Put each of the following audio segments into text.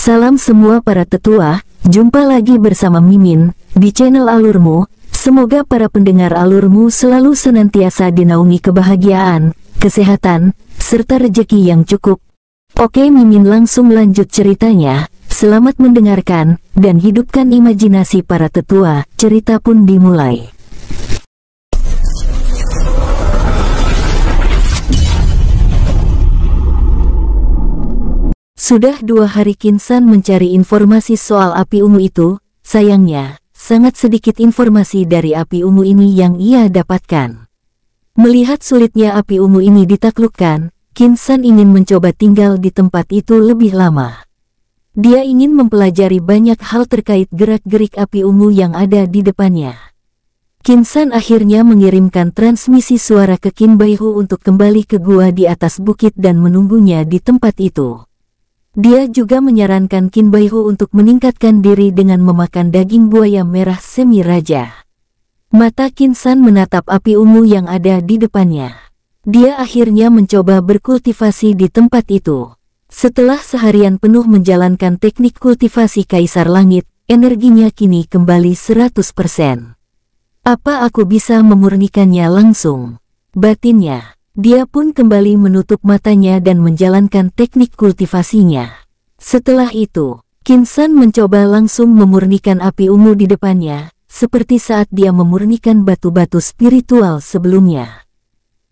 Salam semua para tetua, jumpa lagi bersama Mimin, di channel Alurmu. Semoga para pendengar Alurmu selalu senantiasa dinaungi kebahagiaan, kesehatan, serta rejeki yang cukup. Oke, Mimin langsung lanjut ceritanya. Selamat mendengarkan, dan hidupkan imajinasi para tetua. Cerita pun dimulai. Sudah 2 hari Kinsan mencari informasi soal api ungu itu. Sayangnya, sangat sedikit informasi dari api ungu ini yang ia dapatkan. Melihat sulitnya api ungu ini ditaklukkan, Kinsan ingin mencoba tinggal di tempat itu lebih lama. Dia ingin mempelajari banyak hal terkait gerak-gerik api ungu yang ada di depannya. Kinsan akhirnya mengirimkan transmisi suara ke Qin Baihu untuk kembali ke gua di atas bukit dan menunggunya di tempat itu. Dia juga menyarankan Qin Baihu untuk meningkatkan diri dengan memakan daging buaya merah semi raja. Mata Kinsan menatap api ungu yang ada di depannya. Dia akhirnya mencoba berkultivasi di tempat itu. Setelah seharian penuh menjalankan teknik kultivasi Kaisar Langit, energinya kini kembali 100%. Apa aku bisa memurnikannya langsung? Batinnya. Dia pun kembali menutup matanya dan menjalankan teknik kultivasinya. Setelah itu, Kinsan mencoba langsung memurnikan api ungu di depannya, seperti saat dia memurnikan batu-batu spiritual sebelumnya.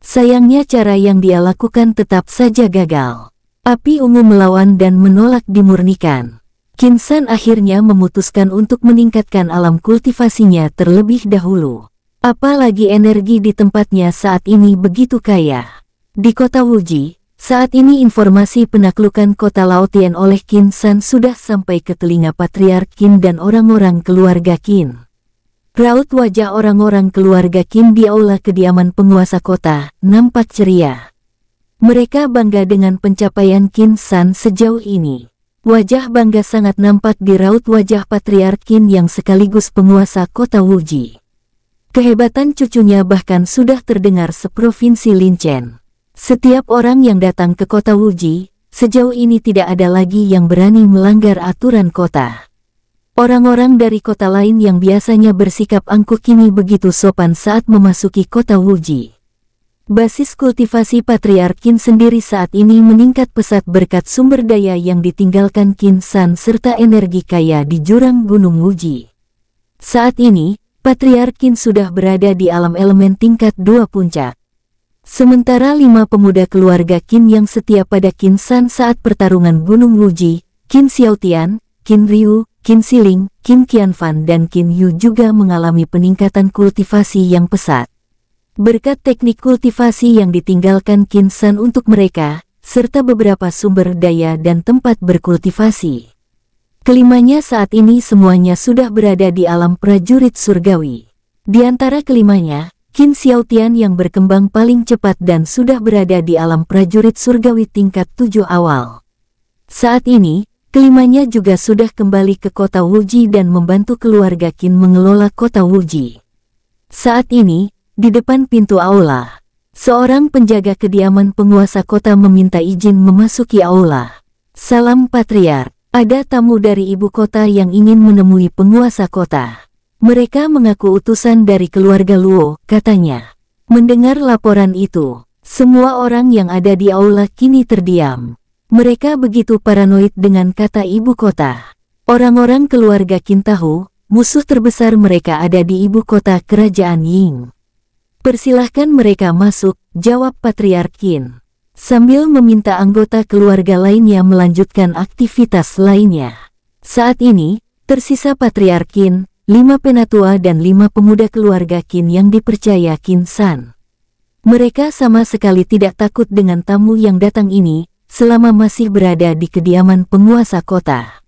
Sayangnya cara yang dia lakukan tetap saja gagal. Api ungu melawan dan menolak dimurnikan. Kinsan akhirnya memutuskan untuk meningkatkan alam kultivasinya terlebih dahulu. Apalagi energi di tempatnya saat ini begitu kaya. Di kota Wuji, saat ini informasi penaklukan kota Laotian oleh Kinsan sudah sampai ke telinga Patriark Qin dan orang-orang keluarga Qin. Raut wajah orang-orang keluarga Qin di aula kediaman penguasa kota nampak ceria. Mereka bangga dengan pencapaian Kinsan sejauh ini. Wajah bangga sangat nampak di raut wajah Patriark Qin yang sekaligus penguasa kota Wuji. Kehebatan cucunya bahkan sudah terdengar seprovinsi Linchen. Setiap orang yang datang ke kota Wuji, sejauh ini tidak ada lagi yang berani melanggar aturan kota. Orang-orang dari kota lain yang biasanya bersikap angkuh kini begitu sopan saat memasuki kota Wuji. Basis kultivasi Patriark Qin sendiri saat ini meningkat pesat berkat sumber daya yang ditinggalkan Kinsan serta energi kaya di jurang Gunung Wuji. Saat ini, Patriark Qin sudah berada di alam elemen tingkat 2 puncak. Sementara 5 pemuda keluarga Qin yang setia pada Kinsan saat pertarungan Gunung Wuji, Qin Xiaotian, Qin Ryu, Qin Siling, Qin Qianfan dan Qin Yu juga mengalami peningkatan kultivasi yang pesat. Berkat teknik kultivasi yang ditinggalkan Kinsan untuk mereka, serta beberapa sumber daya dan tempat berkultivasi. Kelimanya saat ini semuanya sudah berada di alam prajurit surgawi. Di antara kelimanya, Qin Xiaotian yang berkembang paling cepat dan sudah berada di alam prajurit surgawi tingkat 7 awal. Saat ini, kelimanya juga sudah kembali ke kota Wuji dan membantu keluarga Qin mengelola kota Wuji. Saat ini, di depan pintu aula, seorang penjaga kediaman penguasa kota meminta izin memasuki aula. Salam Patriark. Ada tamu dari ibu kota yang ingin menemui penguasa kota. Mereka mengaku utusan dari keluarga Luo, katanya. Mendengar laporan itu, semua orang yang ada di aula kini terdiam. Mereka begitu paranoid dengan kata ibu kota. Orang-orang keluarga Qin tahu, musuh terbesar mereka ada di ibu kota kerajaan Ying. Persilahkan mereka masuk, jawab Patriark Qin. Sambil meminta anggota keluarga lainnya melanjutkan aktivitas lainnya. Saat ini, tersisa Patriark Qin, 5 penatua dan 5 pemuda keluarga Qin yang dipercaya Kinsan. Mereka sama sekali tidak takut dengan tamu yang datang ini, selama masih berada di kediaman penguasa kota.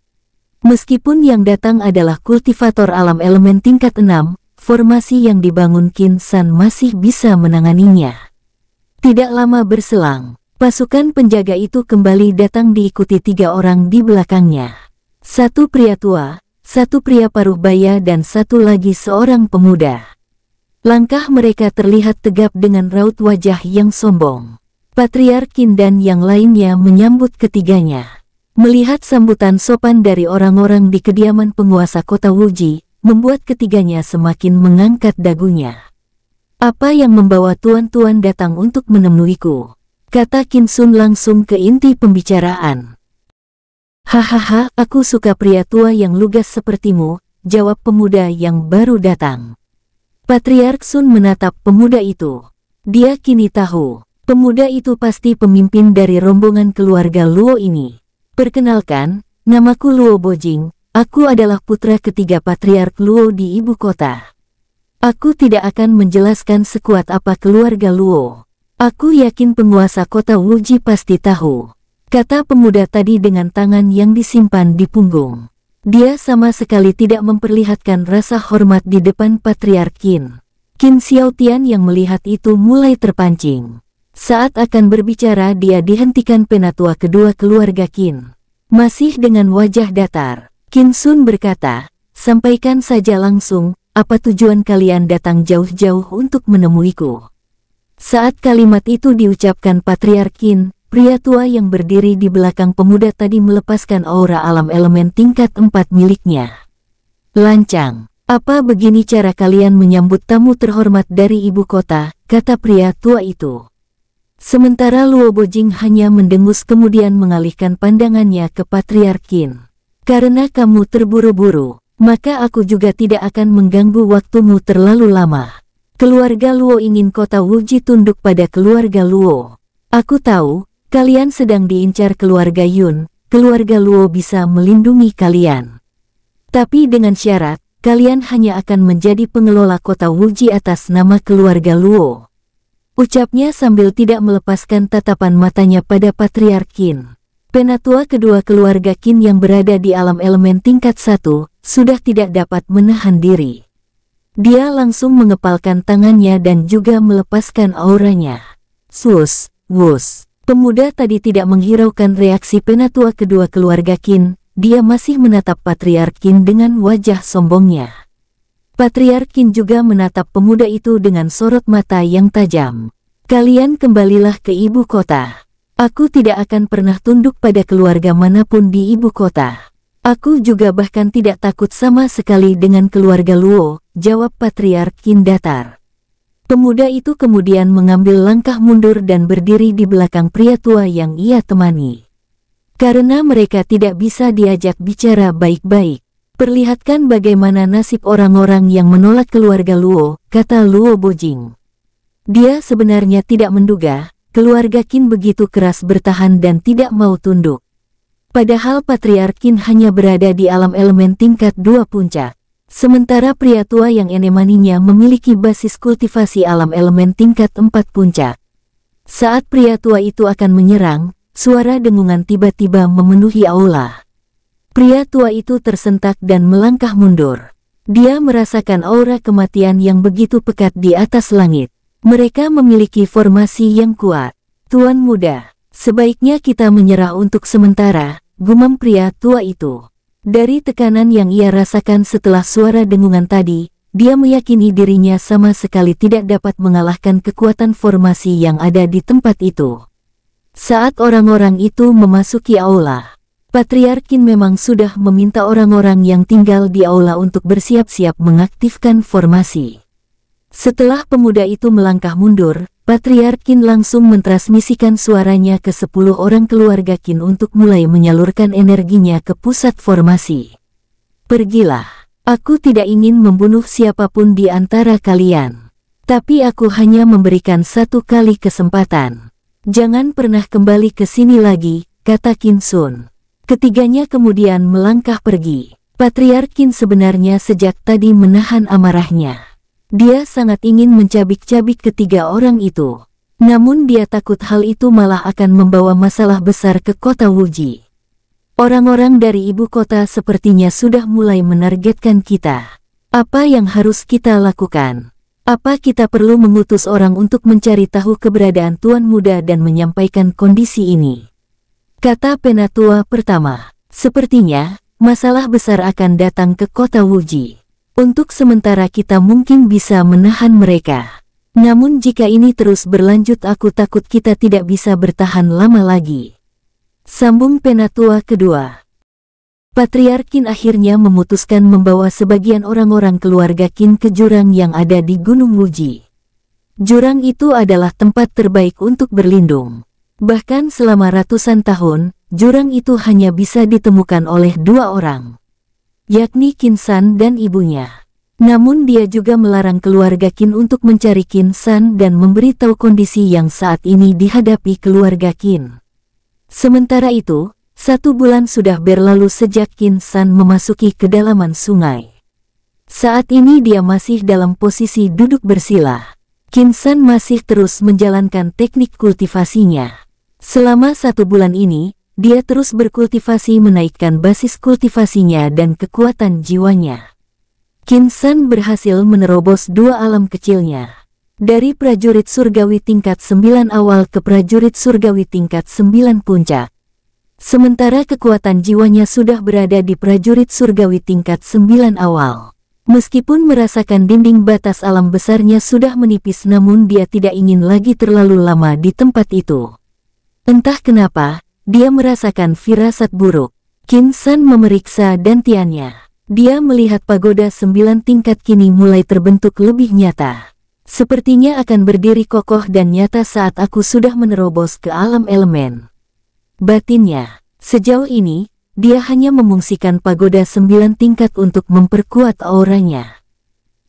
Meskipun yang datang adalah kultivator alam elemen tingkat 6, formasi yang dibangun Kinsan masih bisa menanganinya. Tidak lama berselang, pasukan penjaga itu kembali datang diikuti 3 orang di belakangnya. 1 pria tua, 1 pria paruh baya dan 1 lagi seorang pemuda. Langkah mereka terlihat tegap dengan raut wajah yang sombong. Patriark Qin dan yang lainnya menyambut ketiganya. Melihat sambutan sopan dari orang-orang di kediaman penguasa kota Wuji, membuat ketiganya semakin mengangkat dagunya. "Apa yang membawa tuan-tuan datang untuk menemuiku?" kata Qin Sun langsung ke inti pembicaraan. "Hahaha, aku suka pria tua yang lugas sepertimu," jawab pemuda yang baru datang. Patriark Sun menatap pemuda itu. Dia kini tahu, pemuda itu pasti pemimpin dari rombongan keluarga Luo ini. "Perkenalkan, namaku Luo Bojing, aku adalah putra ketiga Patriark Luo di ibu kota. Aku tidak akan menjelaskan sekuat apa keluarga Luo. Aku yakin penguasa kota Wuji pasti tahu," kata pemuda tadi dengan tangan yang disimpan di punggung. Dia sama sekali tidak memperlihatkan rasa hormat di depan Patriark Qin. Qin Xiaotian yang melihat itu mulai terpancing. Saat akan berbicara dia dihentikan penatua kedua keluarga Qin. Masih dengan wajah datar, Qin Sun berkata, "Sampaikan saja langsung, apa tujuan kalian datang jauh-jauh untuk menemuiku?" Saat kalimat itu diucapkan Patriark Qin, pria tua yang berdiri di belakang pemuda tadi melepaskan aura alam elemen tingkat 4 miliknya. "Lancang, apa begini cara kalian menyambut tamu terhormat dari ibu kota?" kata pria tua itu. Sementara Luo Bojing hanya mendengus kemudian mengalihkan pandangannya ke Patriark Qin. "Karena kamu terburu-buru, maka aku juga tidak akan mengganggu waktumu terlalu lama. Keluarga Luo ingin kota Wuji tunduk pada keluarga Luo. Aku tahu, kalian sedang diincar keluarga Yun, keluarga Luo bisa melindungi kalian. Tapi dengan syarat, kalian hanya akan menjadi pengelola kota Wuji atas nama keluarga Luo." Ucapnya sambil tidak melepaskan tatapan matanya pada Patriark Qin. Penatua kedua keluarga Qin yang berada di alam elemen tingkat 1, sudah tidak dapat menahan diri. Dia langsung mengepalkan tangannya dan juga melepaskan auranya. Sus, wus. Pemuda tadi tidak menghiraukan reaksi penatua kedua keluarga Qin, dia masih menatap Patriark Qin dengan wajah sombongnya. Patriark Qin juga menatap pemuda itu dengan sorot mata yang tajam. "Kalian kembalilah ke ibu kota. Aku tidak akan pernah tunduk pada keluarga manapun di ibu kota. Aku juga bahkan tidak takut sama sekali dengan keluarga Luo," jawab Patriark Qin datar. Pemuda itu kemudian mengambil langkah mundur dan berdiri di belakang pria tua yang ia temani. Karena mereka tidak bisa diajak bicara baik-baik. "Perlihatkan bagaimana nasib orang-orang yang menolak keluarga Luo," kata Luo Bojing. Dia sebenarnya tidak menduga, keluarga Qin begitu keras bertahan dan tidak mau tunduk. Padahal Patriark Qin hanya berada di alam elemen tingkat 2 puncak. Sementara pria tua yang enemaninya memiliki basis kultivasi alam elemen tingkat 4 puncak. Saat pria tua itu akan menyerang, suara dengungan tiba-tiba memenuhi aula. Pria tua itu tersentak dan melangkah mundur. Dia merasakan aura kematian yang begitu pekat di atas langit. Mereka memiliki formasi yang kuat. "Tuan muda, sebaiknya kita menyerah untuk sementara," gumam pria tua itu. Dari tekanan yang ia rasakan setelah suara dengungan tadi, dia meyakini dirinya sama sekali tidak dapat mengalahkan kekuatan formasi yang ada di tempat itu. Saat orang-orang itu memasuki aula, Patriark Qin memang sudah meminta orang-orang yang tinggal di aula untuk bersiap-siap mengaktifkan formasi. Setelah pemuda itu melangkah mundur, Patriark Qin langsung mentransmisikan suaranya ke 10 orang keluarga Qin untuk mulai menyalurkan energinya ke pusat formasi. "Pergilah, aku tidak ingin membunuh siapapun di antara kalian. Tapi aku hanya memberikan 1 kali kesempatan. Jangan pernah kembali ke sini lagi," kata Qin Sun. Ketiganya kemudian melangkah pergi. Patriark Qin sebenarnya sejak tadi menahan amarahnya. Dia sangat ingin mencabik-cabik ketiga orang itu. Namun dia takut hal itu malah akan membawa masalah besar ke kota Wuji. "Orang-orang dari ibu kota sepertinya sudah mulai menargetkan kita. Apa yang harus kita lakukan? Apa kita perlu mengutus orang untuk mencari tahu keberadaan Tuan Muda dan menyampaikan kondisi ini?" Kata penatua pertama, "Sepertinya, masalah besar akan datang ke kota Wuji. Untuk sementara kita mungkin bisa menahan mereka. Namun jika ini terus berlanjut aku takut kita tidak bisa bertahan lama lagi." Sambung Penatua kedua. Patriark Qin akhirnya memutuskan membawa sebagian orang-orang keluarga Qin ke jurang yang ada di Gunung Wuji. Jurang itu adalah tempat terbaik untuk berlindung. Bahkan selama ratusan tahun, jurang itu hanya bisa ditemukan oleh dua orang, yakni Qin San dan ibunya. Namun dia juga melarang keluarga Qin untuk mencari Qin San dan memberitahu kondisi yang saat ini dihadapi keluarga Qin. Sementara itu, 1 bulan sudah berlalu sejak Qin San memasuki kedalaman sungai. Saat ini dia masih dalam posisi duduk bersila. Qin San masih terus menjalankan teknik kultivasinya. Selama 1 bulan ini, dia terus berkultivasi menaikkan basis kultivasinya dan kekuatan jiwanya. Qin San berhasil menerobos 2 alam kecilnya. Dari prajurit surgawi tingkat 9 awal ke prajurit surgawi tingkat 9 puncak. Sementara kekuatan jiwanya sudah berada di prajurit surgawi tingkat 9 awal. Meskipun merasakan dinding batas alam besarnya sudah menipis, namun dia tidak ingin lagi terlalu lama di tempat itu. Entah kenapa, dia merasakan firasat buruk. Qin San memeriksa dantiannya. Dia melihat pagoda 9 tingkat kini mulai terbentuk lebih nyata. Sepertinya akan berdiri kokoh dan nyata saat aku sudah menerobos ke alam elemen. Batinnya, sejauh ini, dia hanya memungsikan pagoda 9 tingkat untuk memperkuat auranya.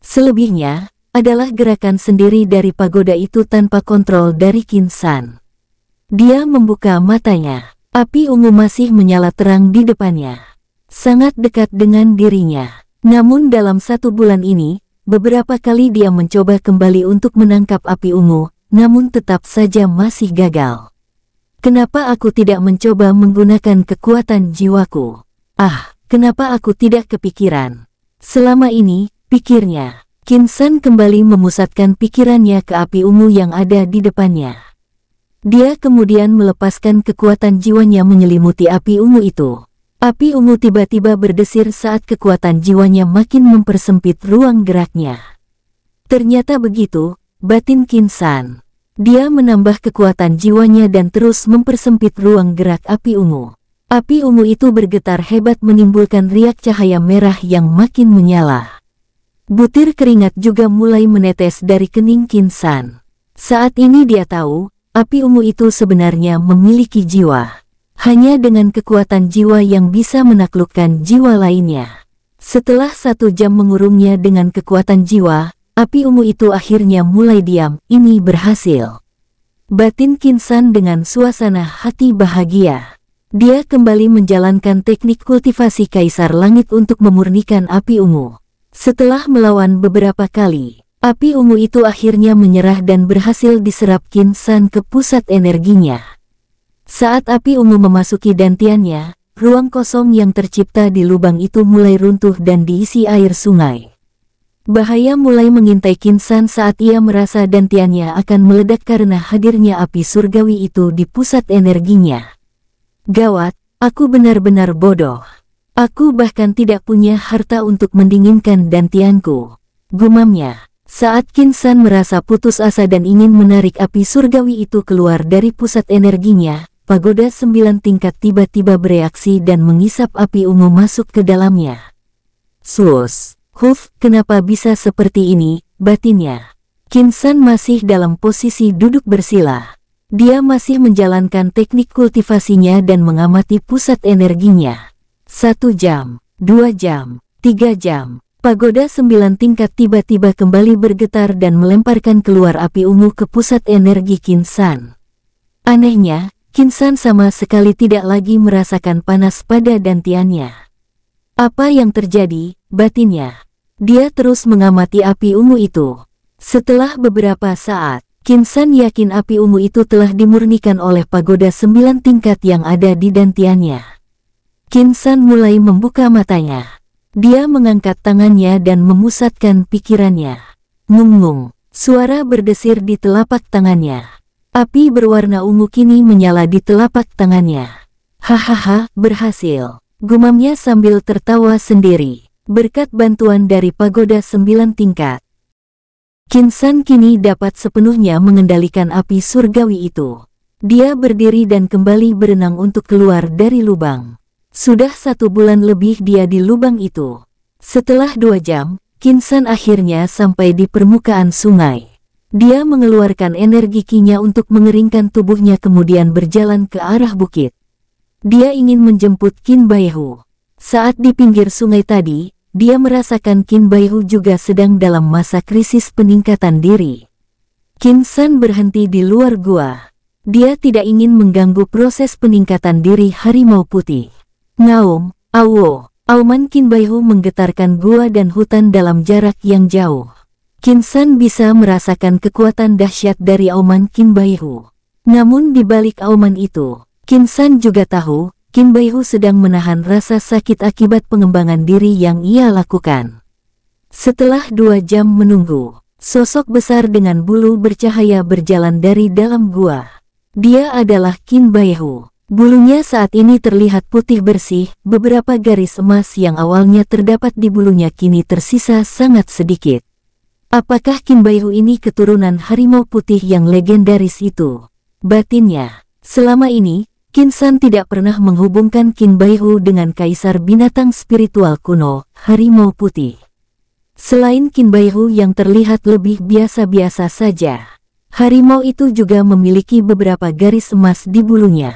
Selebihnya, adalah gerakan sendiri dari pagoda itu tanpa kontrol dari Qin San. Dia membuka matanya. Api ungu masih menyala terang di depannya. Sangat dekat dengan dirinya. Namun dalam 1 bulan ini, beberapa kali dia mencoba kembali untuk menangkap api ungu, namun tetap saja masih gagal. Kenapa aku tidak mencoba menggunakan kekuatan jiwaku? Kenapa aku tidak kepikiran? Selama ini, pikirnya, Qin San kembali memusatkan pikirannya ke api ungu yang ada di depannya. Dia kemudian melepaskan kekuatan jiwanya menyelimuti api ungu itu. Api ungu tiba-tiba berdesir saat kekuatan jiwanya makin mempersempit ruang geraknya. Ternyata begitu, batin Qin San. Dia menambah kekuatan jiwanya dan terus mempersempit ruang gerak api ungu. Api ungu itu bergetar hebat menimbulkan riak cahaya merah yang makin menyala. Butir keringat juga mulai menetes dari kening Qin San. Saat ini dia tahu, api ungu itu sebenarnya memiliki jiwa. Hanya dengan kekuatan jiwa yang bisa menaklukkan jiwa lainnya. Setelah 1 jam mengurungnya dengan kekuatan jiwa, api ungu itu akhirnya mulai diam. Ini berhasil. Batin Qin San dengan suasana hati bahagia. Dia kembali menjalankan teknik kultivasi Kaisar Langit untuk memurnikan api ungu. Setelah melawan beberapa kali, api ungu itu akhirnya menyerah dan berhasil diserap Qin San ke pusat energinya. Saat api ungu memasuki dantiannya, ruang kosong yang tercipta di lubang itu mulai runtuh dan diisi air sungai. Bahaya mulai mengintai Qin San saat ia merasa dantiannya akan meledak karena hadirnya api surgawi itu di pusat energinya. Gawat, aku benar-benar bodoh. Aku bahkan tidak punya harta untuk mendinginkan dantianku, gumamnya. Saat Qin San merasa putus asa dan ingin menarik api surgawi itu keluar dari pusat energinya, pagoda 9 tingkat tiba-tiba bereaksi dan mengisap api ungu masuk ke dalamnya. Kenapa bisa seperti ini, batinnya. Qin San masih dalam posisi duduk bersila. Dia masih menjalankan teknik kultivasinya dan mengamati pusat energinya. 1 jam, 2 jam, 3 jam. Pagoda 9 tingkat tiba-tiba kembali bergetar dan melemparkan keluar api ungu ke pusat energi Qin San. Anehnya, Qin San sama sekali tidak lagi merasakan panas pada dantiannya. Apa yang terjadi, batinnya? Dia terus mengamati api ungu itu. Setelah beberapa saat, Qin San yakin api ungu itu telah dimurnikan oleh pagoda 9 tingkat yang ada di dantiannya. Qin San mulai membuka matanya. Dia mengangkat tangannya dan memusatkan pikirannya. Ngung-ngung, suara berdesir di telapak tangannya. Api berwarna ungu kini menyala di telapak tangannya. Hahaha, berhasil, gumamnya sambil tertawa sendiri. Berkat bantuan dari pagoda 9 tingkat, Qin San kini dapat sepenuhnya mengendalikan api surgawi itu. Dia berdiri dan kembali berenang untuk keluar dari lubang. Sudah 1 bulan lebih dia di lubang itu. Setelah 2 jam, Qin San akhirnya sampai di permukaan sungai. Dia mengeluarkan energi Qi-nya untuk mengeringkan tubuhnya kemudian berjalan ke arah bukit. Dia ingin menjemput Qin Baihu. Saat di pinggir sungai tadi, dia merasakan Qin Baihu juga sedang dalam masa krisis peningkatan diri. Qin San berhenti di luar gua. Dia tidak ingin mengganggu proses peningkatan diri harimau putih. Ngaum, awo, auman Qin Baihu menggetarkan gua dan hutan dalam jarak yang jauh. Qin San bisa merasakan kekuatan dahsyat dari auman Qin Baihu. Namun di balik auman itu, Qin San juga tahu, Qin Baihu sedang menahan rasa sakit akibat pengembangan diri yang ia lakukan. Setelah 2 jam menunggu, sosok besar dengan bulu bercahaya berjalan dari dalam gua. Dia adalah Qin Baihu. Bulunya saat ini terlihat putih bersih, beberapa garis emas yang awalnya terdapat di bulunya kini tersisa sangat sedikit. Apakah Qin Baihu ini keturunan harimau putih yang legendaris itu? Batinnya. Selama ini, Qin San tidak pernah menghubungkan Qin Baihu dengan kaisar binatang spiritual kuno, harimau putih. Selain Qin Baihu yang terlihat lebih biasa-biasa saja, harimau itu juga memiliki beberapa garis emas di bulunya.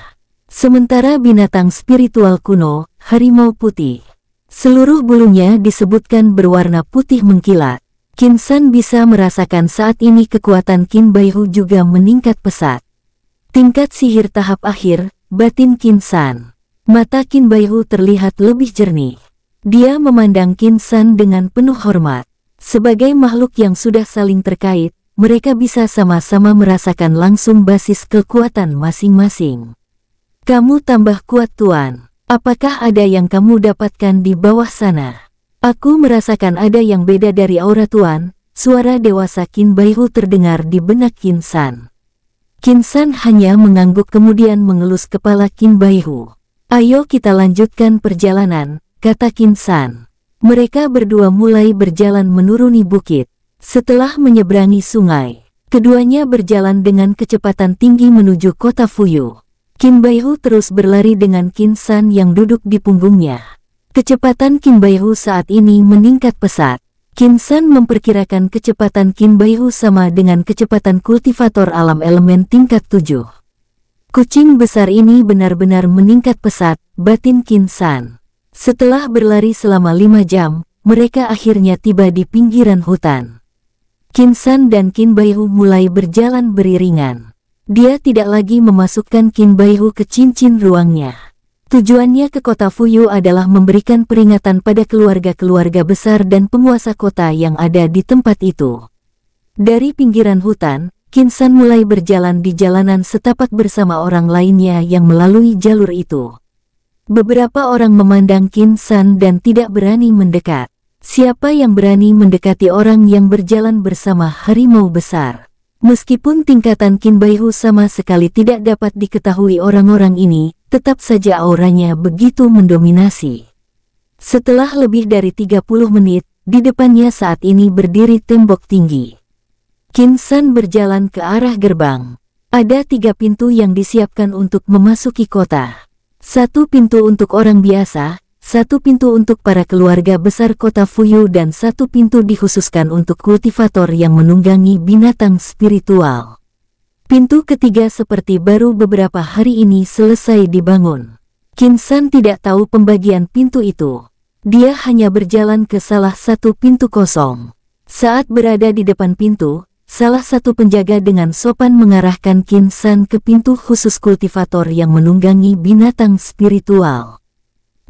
Sementara binatang spiritual kuno, harimau putih, seluruh bulunya disebutkan berwarna putih mengkilat. Qin San bisa merasakan saat ini kekuatan Qin Baihu juga meningkat pesat. Tingkat sihir tahap akhir, batin Qin San. Mata Qin Baihu terlihat lebih jernih. Dia memandang Qin San dengan penuh hormat. Sebagai makhluk yang sudah saling terkait, mereka bisa sama-sama merasakan langsung basis kekuatan masing-masing. Kamu tambah kuat Tuan. Apakah ada yang kamu dapatkan di bawah sana? Aku merasakan ada yang beda dari aura Tuan. Suara dewasa Qin Baihu terdengar di benak Qin San. Qin San hanya mengangguk kemudian mengelus kepala Qin Baihu. Ayo kita lanjutkan perjalanan, kata Qin San. Mereka berdua mulai berjalan menuruni bukit. Setelah menyeberangi sungai, keduanya berjalan dengan kecepatan tinggi menuju kota Fuyu. Qin Baihu terus berlari dengan Qin San yang duduk di punggungnya. Kecepatan Qin Baihu saat ini meningkat pesat. Qin San memperkirakan kecepatan Qin Baihu sama dengan kecepatan kultivator alam elemen tingkat 7. Kucing besar ini benar-benar meningkat pesat, batin Qin San. Setelah berlari selama 5 jam, mereka akhirnya tiba di pinggiran hutan. Qin San dan Qin Baihu mulai berjalan beriringan. Dia tidak lagi memasukkan Qin Baihu ke cincin ruangnya. Tujuannya ke kota Fuyu adalah memberikan peringatan pada keluarga-keluarga besar dan penguasa kota yang ada di tempat itu. Dari pinggiran hutan, Qin San mulai berjalan di jalanan setapak bersama orang lainnya yang melalui jalur itu. Beberapa orang memandang Qin San dan tidak berani mendekat. Siapa yang berani mendekati orang yang berjalan bersama harimau besar? Meskipun tingkatan Qin Baihu sama sekali tidak dapat diketahui orang-orang ini, tetap saja auranya begitu mendominasi. Setelah lebih dari 30 menit, di depannya saat ini berdiri tembok tinggi. Qin San berjalan ke arah gerbang. Ada 3 pintu yang disiapkan untuk memasuki kota. 1 pintu untuk orang biasa, 1 pintu untuk para keluarga besar kota Fuyu dan 1 pintu dikhususkan untuk kultivator yang menunggangi binatang spiritual. Pintu ketiga seperti baru beberapa hari ini selesai dibangun. Qin San tidak tahu pembagian pintu itu. Dia hanya berjalan ke salah satu pintu kosong. Saat berada di depan pintu, salah satu penjaga dengan sopan mengarahkan Qin San ke pintu khusus kultivator yang menunggangi binatang spiritual.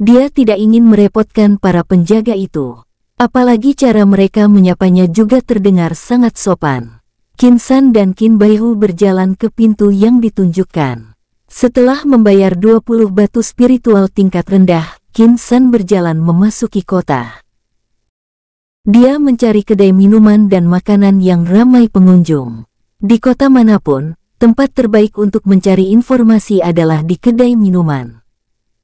Dia tidak ingin merepotkan para penjaga itu. Apalagi cara mereka menyapanya juga terdengar sangat sopan. Qin San dan Qin Baihu berjalan ke pintu yang ditunjukkan. Setelah membayar 20 batu spiritual tingkat rendah, Qin San berjalan memasuki kota. Dia mencari kedai minuman dan makanan yang ramai pengunjung. Di kota manapun, tempat terbaik untuk mencari informasi adalah di kedai minuman.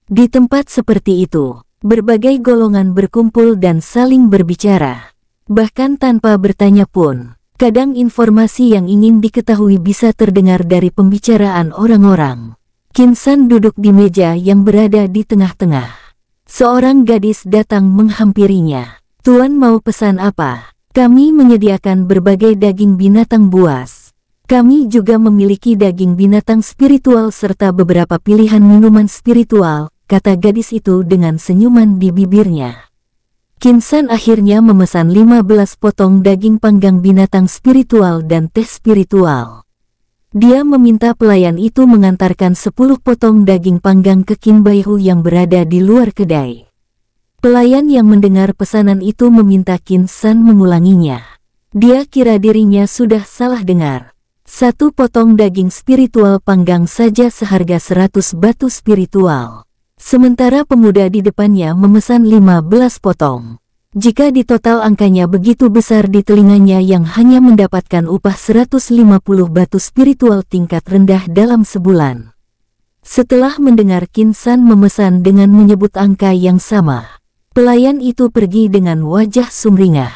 Di tempat seperti itu, berbagai golongan berkumpul dan saling berbicara. Bahkan tanpa bertanya pun, Kadang informasi yang ingin diketahui bisa terdengar dari pembicaraan orang-orang. Qin San duduk di meja yang berada di tengah-tengah. Seorang gadis datang menghampirinya. "Tuan mau pesan apa? Kami menyediakan berbagai daging binatang buas. Kami juga memiliki daging binatang spiritual serta beberapa pilihan minuman spiritual," kata gadis itu dengan senyuman di bibirnya. Qin San akhirnya memesan 15 potong daging panggang binatang spiritual dan teh spiritual. Dia meminta pelayan itu mengantarkan 10 potong daging panggang ke Qin Baihu yang berada di luar kedai. Pelayan yang mendengar pesanan itu meminta Qin San mengulanginya. Dia kira dirinya sudah salah dengar. 1 potong daging spiritual panggang saja seharga 100 batu spiritual. Sementara pemuda di depannya memesan 15 potong. Jika di total angkanya begitu besar di telinganya yang hanya mendapatkan upah 150 batu spiritual tingkat rendah dalam sebulan. Setelah mendengar Qin San memesan dengan menyebut angka yang sama, pelayan itu pergi dengan wajah sumringah.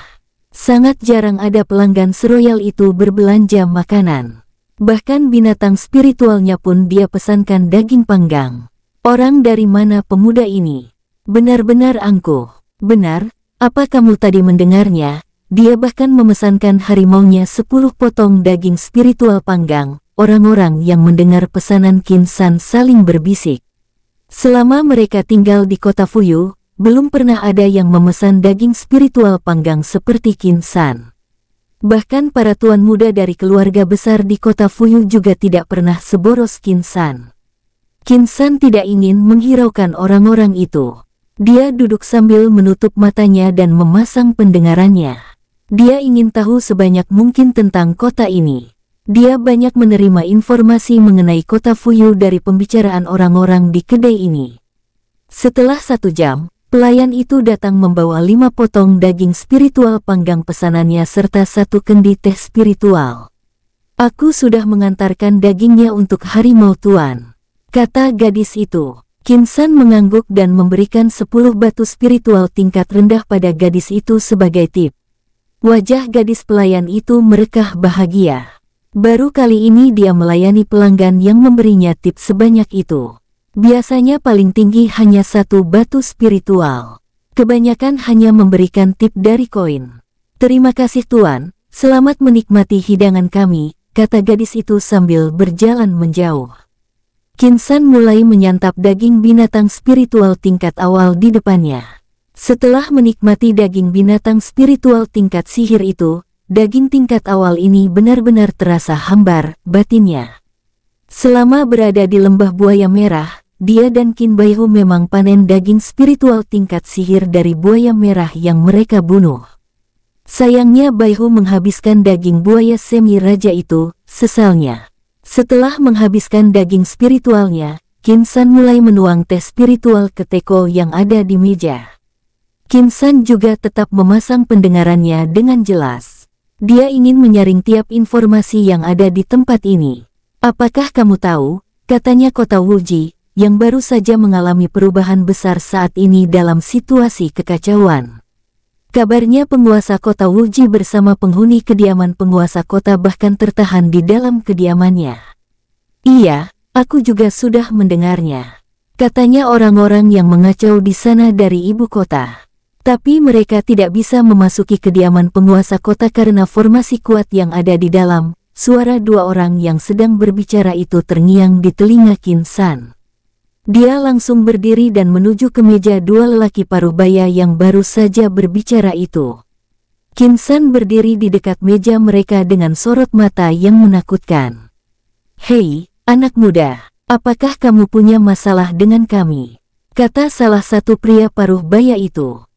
Sangat jarang ada pelanggan seroyal itu berbelanja makanan. Bahkan binatang spiritualnya pun dia pesankan daging panggang. Orang dari mana pemuda ini? Benar-benar angkuh. Benar, apa kamu tadi mendengarnya? Dia bahkan memesankan harimaunya 10 potong daging spiritual panggang. Orang-orang yang mendengar pesanan Qin San saling berbisik. Selama mereka tinggal di kota Fuyu, belum pernah ada yang memesan daging spiritual panggang seperti Qin San. Bahkan para tuan muda dari keluarga besar di kota Fuyu juga tidak pernah seboros Qin San. Qin San tidak ingin menghiraukan orang-orang itu. Dia duduk sambil menutup matanya dan memasang pendengarannya. Dia ingin tahu sebanyak mungkin tentang kota ini. Dia banyak menerima informasi mengenai kota Fuyu dari pembicaraan orang-orang di kedai ini. Setelah 1 jam, pelayan itu datang membawa 5 potong daging spiritual panggang pesanannya serta 1 kendi teh spiritual. "Aku sudah mengantarkan dagingnya untuk harimau tuan," kata gadis itu. Qin San mengangguk dan memberikan 10 batu spiritual tingkat rendah pada gadis itu sebagai tip. Wajah gadis pelayan itu merekah bahagia. Baru kali ini dia melayani pelanggan yang memberinya tip sebanyak itu. Biasanya paling tinggi hanya 1 batu spiritual. Kebanyakan hanya memberikan tip dari koin. "Terima kasih tuan, selamat menikmati hidangan kami," kata gadis itu sambil berjalan menjauh. Qin San mulai menyantap daging binatang spiritual tingkat awal di depannya. Setelah menikmati daging binatang spiritual tingkat sihir itu, daging tingkat awal ini benar-benar terasa hambar batinnya. Selama berada di lembah buaya merah, dia dan Qin Baihu memang panen daging spiritual tingkat sihir dari buaya merah yang mereka bunuh. Sayangnya Baihu menghabiskan daging buaya semi raja itu, sesalnya. Setelah menghabiskan daging spiritualnya, Qin San mulai menuang teh spiritual ke teko yang ada di meja. Qin San juga tetap memasang pendengarannya dengan jelas. Dia ingin menyaring tiap informasi yang ada di tempat ini. "Apakah kamu tahu," katanya kota Wuji, yang baru saja mengalami perubahan besar saat ini dalam situasi kekacauan. Kabarnya penguasa kota Wuji bersama penghuni kediaman penguasa kota bahkan tertahan di dalam kediamannya. "Iya, aku juga sudah mendengarnya," katanya orang-orang yang mengacau di sana dari ibu kota. Tapi mereka tidak bisa memasuki kediaman penguasa kota karena formasi kuat yang ada di dalam. Suara 2 orang yang sedang berbicara itu terngiang di telinga Qin San. Dia langsung berdiri dan menuju ke meja 2 lelaki parubaya yang baru saja berbicara itu. Qin San berdiri di dekat meja mereka dengan sorot mata yang menakutkan. "Hei, anak muda, apakah kamu punya masalah dengan kami?" kata salah satu pria parubaya itu.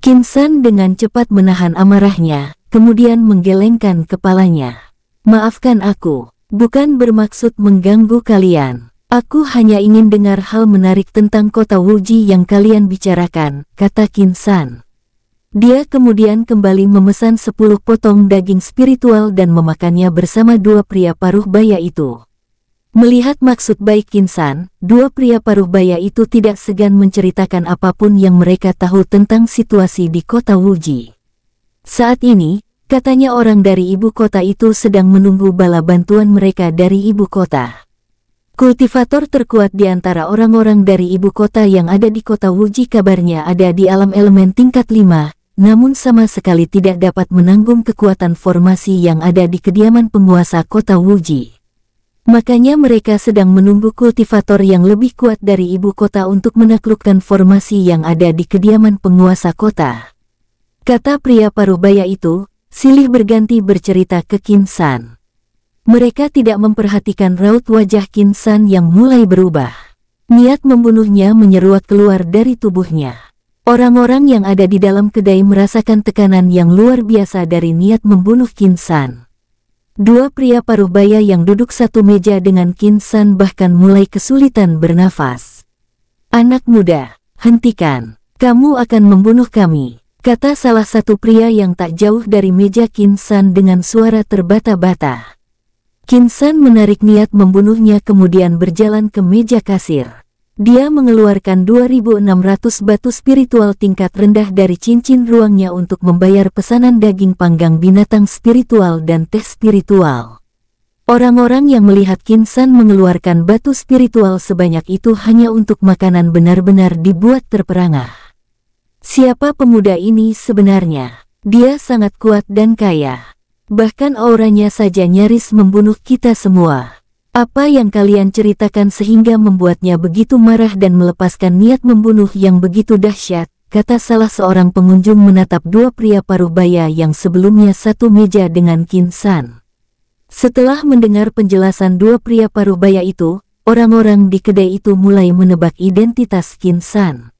Qin San dengan cepat menahan amarahnya, kemudian menggelengkan kepalanya. "Maafkan aku, bukan bermaksud mengganggu kalian. Aku hanya ingin dengar hal menarik tentang kota Wuji yang kalian bicarakan," kata Qin San. Dia kemudian kembali memesan 10 potong daging spiritual dan memakannya bersama 2 pria parubaya itu. Melihat maksud baik Qin San, 2 pria parubaya itu tidak segan menceritakan apapun yang mereka tahu tentang situasi di kota Wuji. Saat ini, Katanya orang dari ibu kota itu sedang menunggu bala bantuan mereka dari ibu kota. Kultivator terkuat di antara orang-orang dari ibu kota yang ada di kota Wuji kabarnya ada di alam elemen tingkat 5, namun sama sekali tidak dapat menanggung kekuatan formasi yang ada di kediaman penguasa kota Wuji. Makanya mereka sedang menunggu kultivator yang lebih kuat dari ibu kota untuk menaklukkan formasi yang ada di kediaman penguasa kota. Kata pria paruh baya itu, silih berganti bercerita ke Qin San. Mereka tidak memperhatikan raut wajah Qin San yang mulai berubah. Niat membunuhnya menyeruak keluar dari tubuhnya. Orang-orang yang ada di dalam kedai merasakan tekanan yang luar biasa dari niat membunuh Qin San. Dua pria paruh-baya yang duduk satu meja dengan Qin San bahkan mulai kesulitan bernafas. "Anak muda, hentikan. Kamu akan membunuh kami," kata salah satu pria yang tak jauh dari meja Qin San dengan suara terbata-bata. Qin San menarik niat membunuhnya kemudian berjalan ke meja kasir. Dia mengeluarkan 2.600 batu spiritual tingkat rendah dari cincin ruangnya untuk membayar pesanan daging panggang binatang spiritual dan teh spiritual. Orang-orang yang melihat Qin San mengeluarkan batu spiritual sebanyak itu hanya untuk makanan benar-benar dibuat terperangah. Siapa pemuda ini sebenarnya? Dia sangat kuat dan kaya. Bahkan auranya saja nyaris membunuh kita semua. Apa yang kalian ceritakan sehingga membuatnya begitu marah dan melepaskan niat membunuh yang begitu dahsyat, kata salah seorang pengunjung menatap dua pria paruh-baya yang sebelumnya satu meja dengan Qin San. Setelah mendengar penjelasan dua pria paruh-baya itu, orang-orang di kedai itu mulai menebak identitas Qin San.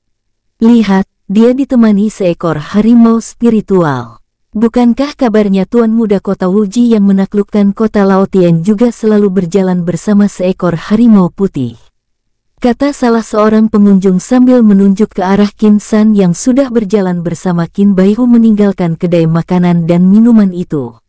Lihat, dia ditemani seekor harimau spiritual. Bukankah kabarnya Tuan Muda Kota Wuji yang menaklukkan kota Laotian juga selalu berjalan bersama seekor harimau putih? Kata salah seorang pengunjung sambil menunjuk ke arah Qin San yang sudah berjalan bersama Qin Baihu meninggalkan kedai makanan dan minuman itu.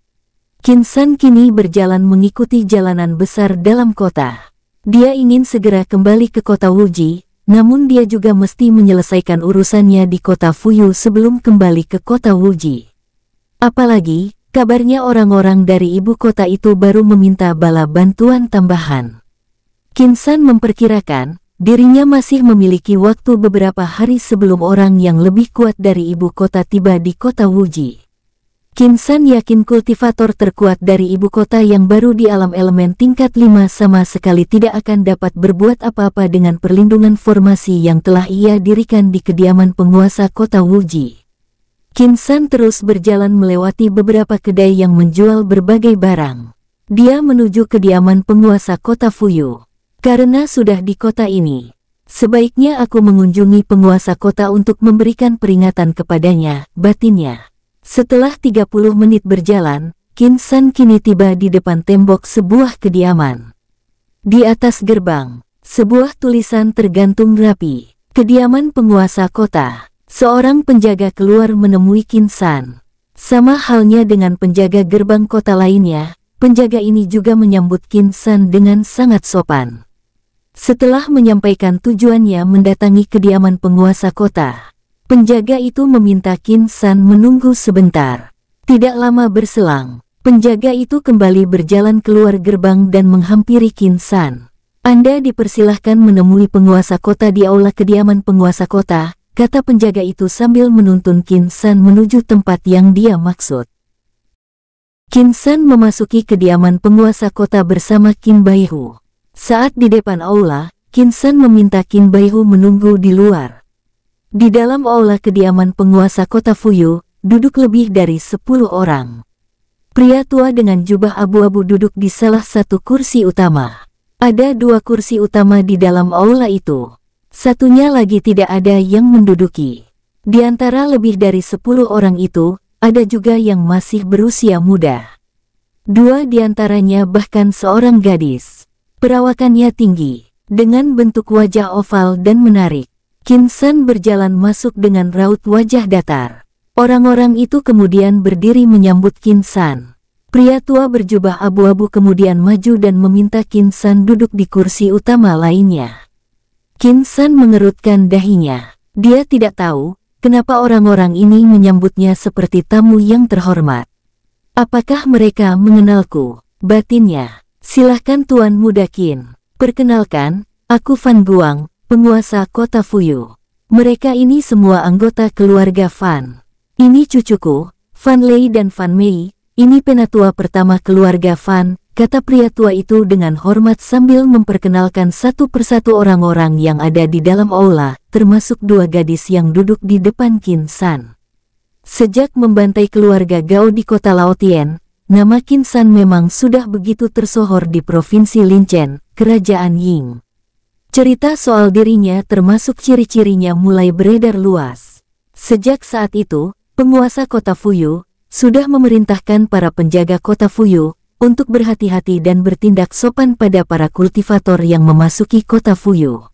Qin San kini berjalan mengikuti jalanan besar dalam kota. Dia ingin segera kembali ke kota Wuji, namun dia juga mesti menyelesaikan urusannya di kota Fuyu sebelum kembali ke kota Wuji. Apalagi, kabarnya orang-orang dari ibu kota itu baru meminta bala bantuan tambahan. Qin San memperkirakan, dirinya masih memiliki waktu beberapa hari sebelum orang yang lebih kuat dari ibu kota tiba di kota Wuji. Qin San yakin kultivator terkuat dari ibu kota yang baru di alam elemen tingkat 5 sama sekali tidak akan dapat berbuat apa-apa dengan perlindungan formasi yang telah ia dirikan di kediaman penguasa kota Wuji. Qin San terus berjalan melewati beberapa kedai yang menjual berbagai barang. Dia menuju kediaman penguasa kota Fuyu. Karena sudah di kota ini, sebaiknya aku mengunjungi penguasa kota untuk memberikan peringatan kepadanya, batinnya. Setelah 30 menit berjalan, Qin San kini tiba di depan tembok sebuah kediaman. Di atas gerbang, sebuah tulisan tergantung rapi. Kediaman penguasa kota. Seorang penjaga keluar menemui Qin San. Sama halnya dengan penjaga gerbang kota lainnya, penjaga ini juga menyambut Qin San dengan sangat sopan. Setelah menyampaikan tujuannya mendatangi kediaman penguasa kota, penjaga itu meminta Qin San menunggu sebentar. Tidak lama berselang, penjaga itu kembali berjalan keluar gerbang dan menghampiri Qin San. "Anda dipersilahkan menemui penguasa kota di aula kediaman penguasa kota," kata penjaga itu sambil menuntun Qin San menuju tempat yang dia maksud. Qin San memasuki kediaman penguasa kota bersama Qin Baihu. Saat di depan aula, Qin San meminta Qin Baihu menunggu di luar. Di dalam aula kediaman penguasa kota Fuyu, duduk lebih dari 10 orang. Pria tua dengan jubah abu-abu duduk di salah satu kursi utama. Ada 2 kursi utama di dalam aula itu. Satunya lagi tidak ada yang menduduki. Di antara lebih dari 10 orang itu, ada juga yang masih berusia muda. 2 di antaranya bahkan seorang gadis. Perawakannya tinggi, dengan bentuk wajah oval dan menarik. Qin San berjalan masuk dengan raut wajah datar. Orang-orang itu kemudian berdiri menyambut Qin San. Pria tua berjubah abu-abu kemudian maju dan meminta Qin San duduk di kursi utama lainnya. Qin San mengerutkan dahinya. Dia tidak tahu kenapa orang-orang ini menyambutnya seperti tamu yang terhormat. Apakah mereka mengenalku? Batinnya. Silahkan Tuan Muda Qin. Perkenalkan, aku Fan Guang, penguasa kota Fuyu. Mereka ini semua anggota keluarga Fan. Ini cucuku, Fan Lei dan Fan Mei. Ini penatua pertama keluarga Fan, kata pria tua itu dengan hormat sambil memperkenalkan satu persatu orang-orang yang ada di dalam aula, termasuk dua gadis yang duduk di depan Qin San. Sejak membantai keluarga Gao di kota Laotien, nama Qin San memang sudah begitu tersohor di provinsi Linchen, kerajaan Ying. Cerita soal dirinya termasuk ciri-cirinya mulai beredar luas. Sejak saat itu, penguasa kota Fuyu sudah memerintahkan para penjaga kota Fuyu untuk berhati-hati dan bertindak sopan pada para kultivator yang memasuki kota Fuyu.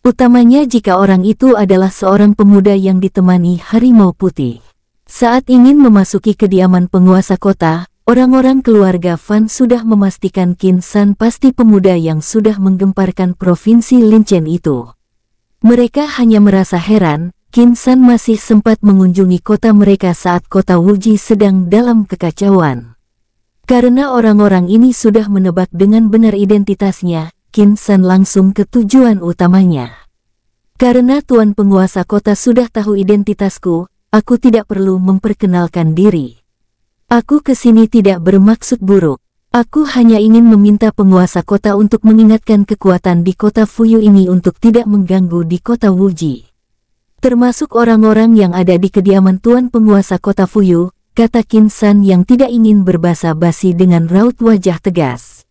Utamanya jika orang itu adalah seorang pemuda yang ditemani harimau putih. Saat ingin memasuki kediaman penguasa kota, orang-orang keluarga Fan sudah memastikan Qin San pasti pemuda yang sudah menggemparkan provinsi Linchen itu. Mereka hanya merasa heran, Qin San masih sempat mengunjungi kota mereka saat kota Wuji sedang dalam kekacauan. Karena orang-orang ini sudah menebak dengan benar identitasnya, Qin San langsung ke tujuan utamanya. Karena tuan penguasa kota sudah tahu identitasku, aku tidak perlu memperkenalkan diri. Aku kesini tidak bermaksud buruk. Aku hanya ingin meminta penguasa kota untuk mengingatkan kekuatan di kota Fuyu ini untuk tidak mengganggu di kota Wuji. Termasuk orang-orang yang ada di kediaman tuan penguasa kota Fuyu, kata Qin San yang tidak ingin berbasa-basi dengan raut wajah tegas.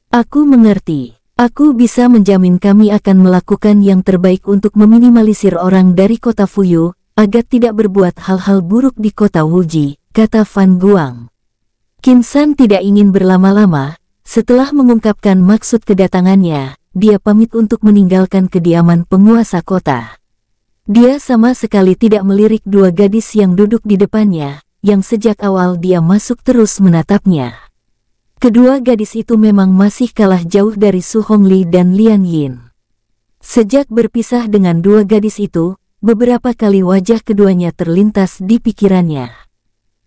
Aku mengerti. Aku bisa menjamin kami akan melakukan yang terbaik untuk meminimalisir orang dari kota Fuyu, agar tidak berbuat hal-hal buruk di kota Wuji, kata Fan Guang. Qin San tidak ingin berlama-lama, setelah mengungkapkan maksud kedatangannya, dia pamit untuk meninggalkan kediaman penguasa kota. Dia sama sekali tidak melirik dua gadis yang duduk di depannya, yang sejak awal dia masuk terus menatapnya. Kedua gadis itu memang masih kalah jauh dari Su Hongli dan Lian Yin. Sejak berpisah dengan dua gadis itu, beberapa kali wajah keduanya terlintas di pikirannya.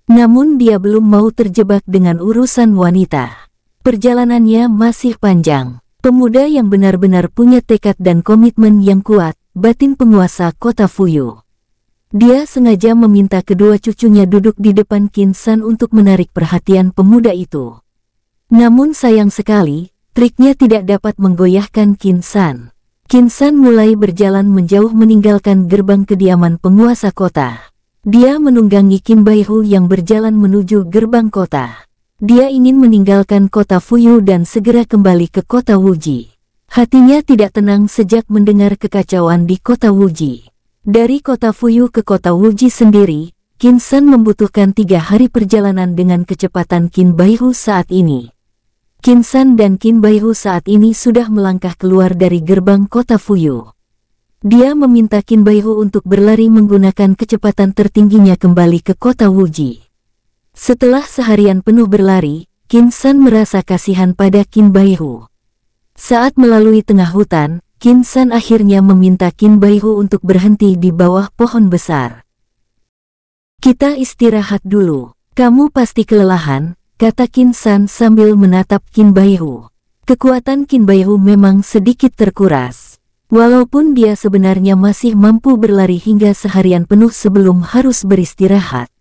Namun dia belum mau terjebak dengan urusan wanita. Perjalanannya masih panjang. Pemuda yang benar-benar punya tekad dan komitmen yang kuat, batin penguasa kota Fuyu. Dia sengaja meminta kedua cucunya duduk di depan Qin San untuk menarik perhatian pemuda itu. Namun sayang sekali, triknya tidak dapat menggoyahkan Qin San. Qin San mulai berjalan menjauh meninggalkan gerbang kediaman penguasa kota. Dia menunggangi Qin Baihu yang berjalan menuju gerbang kota. Dia ingin meninggalkan kota Fuyu dan segera kembali ke kota Wuji. Hatinya tidak tenang sejak mendengar kekacauan di kota Wuji. Dari kota Fuyu ke kota Wuji sendiri, Qin San membutuhkan 3 hari perjalanan dengan kecepatan Qin Baihu saat ini. Qin San dan Qin Baihu saat ini sudah melangkah keluar dari gerbang kota Fuyu. Dia meminta Qin Baihu untuk berlari menggunakan kecepatan tertingginya kembali ke kota Wuji. Setelah seharian penuh berlari, Qin San merasa kasihan pada Qin Baihu. Saat melalui tengah hutan, Qin San akhirnya meminta Qin Baihu untuk berhenti di bawah pohon besar. Kita istirahat dulu, kamu pasti kelelahan, kata Qin San sambil menatap Qin Baihu. Kekuatan Qin Baihu memang sedikit terkuras. Walaupun dia sebenarnya masih mampu berlari hingga seharian penuh sebelum harus beristirahat.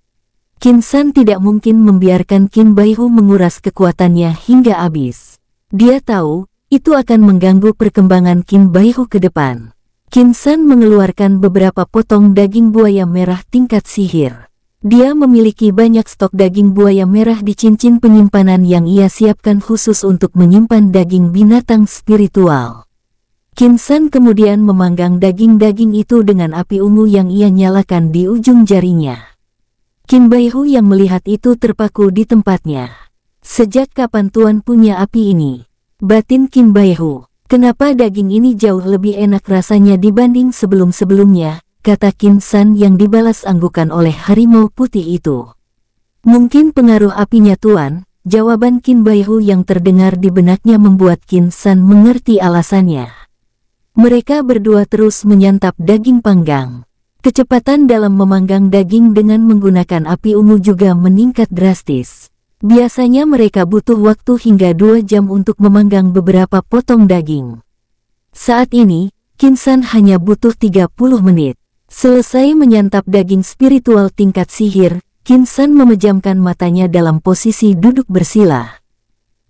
Qin San tidak mungkin membiarkan Qin Baihu menguras kekuatannya hingga habis. Dia tahu, itu akan mengganggu perkembangan Qin Baihu ke depan. Qin San mengeluarkan beberapa potong daging buaya merah tingkat sihir. Dia memiliki banyak stok daging buaya merah di cincin penyimpanan yang ia siapkan khusus untuk menyimpan daging binatang spiritual. Qin San kemudian memanggang daging-daging itu dengan api ungu yang ia nyalakan di ujung jarinya. Qin Baihu yang melihat itu terpaku di tempatnya. Sejak kapan Tuan punya api ini? Batin Qin Baihu. Kenapa daging ini jauh lebih enak rasanya dibanding sebelum-sebelumnya? Kata Qin San yang dibalas anggukan oleh harimau putih itu. Mungkin pengaruh apinya Tuan, jawaban Qin Baihu yang terdengar di benaknya membuat Qin San mengerti alasannya. Mereka berdua terus menyantap daging panggang. Kecepatan dalam memanggang daging dengan menggunakan api ungu juga meningkat drastis. Biasanya mereka butuh waktu hingga 2 jam untuk memanggang beberapa potong daging. Saat ini, Qin San hanya butuh 30 menit. Selesai menyantap daging spiritual tingkat sihir, Qin San memejamkan matanya dalam posisi duduk bersila.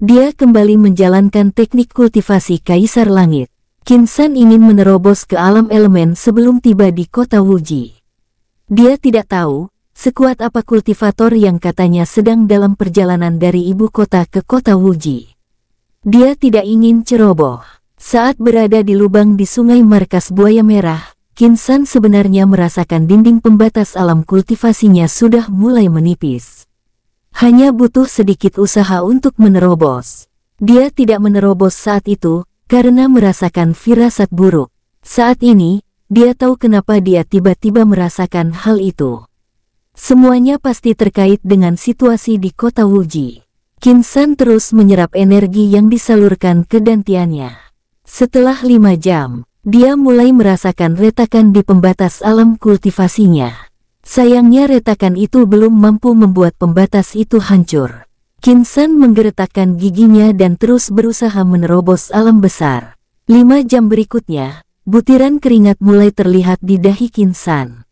Dia kembali menjalankan teknik kultivasi Kaisar Langit. Qin San ingin menerobos ke alam elemen sebelum tiba di kota Wuji. Dia tidak tahu sekuat apa kultivator yang katanya sedang dalam perjalanan dari ibu kota ke kota Wuji. Dia tidak ingin ceroboh. Saat berada di lubang di sungai markas buaya merah, Qin San sebenarnya merasakan dinding pembatas alam kultivasinya sudah mulai menipis. Hanya butuh sedikit usaha untuk menerobos. Dia tidak menerobos saat itu, karena merasakan firasat buruk. Saat ini, dia tahu kenapa dia tiba-tiba merasakan hal itu. Semuanya pasti terkait dengan situasi di kota Wuji. Qin San terus menyerap energi yang disalurkan ke dantiannya. Setelah 5 jam, dia mulai merasakan retakan di pembatas alam kultivasinya. Sayangnya retakan itu belum mampu membuat pembatas itu hancur. Qin San menggeretakkan giginya dan terus berusaha menerobos alam besar. 5 jam berikutnya, butiran keringat mulai terlihat di dahi Qin San.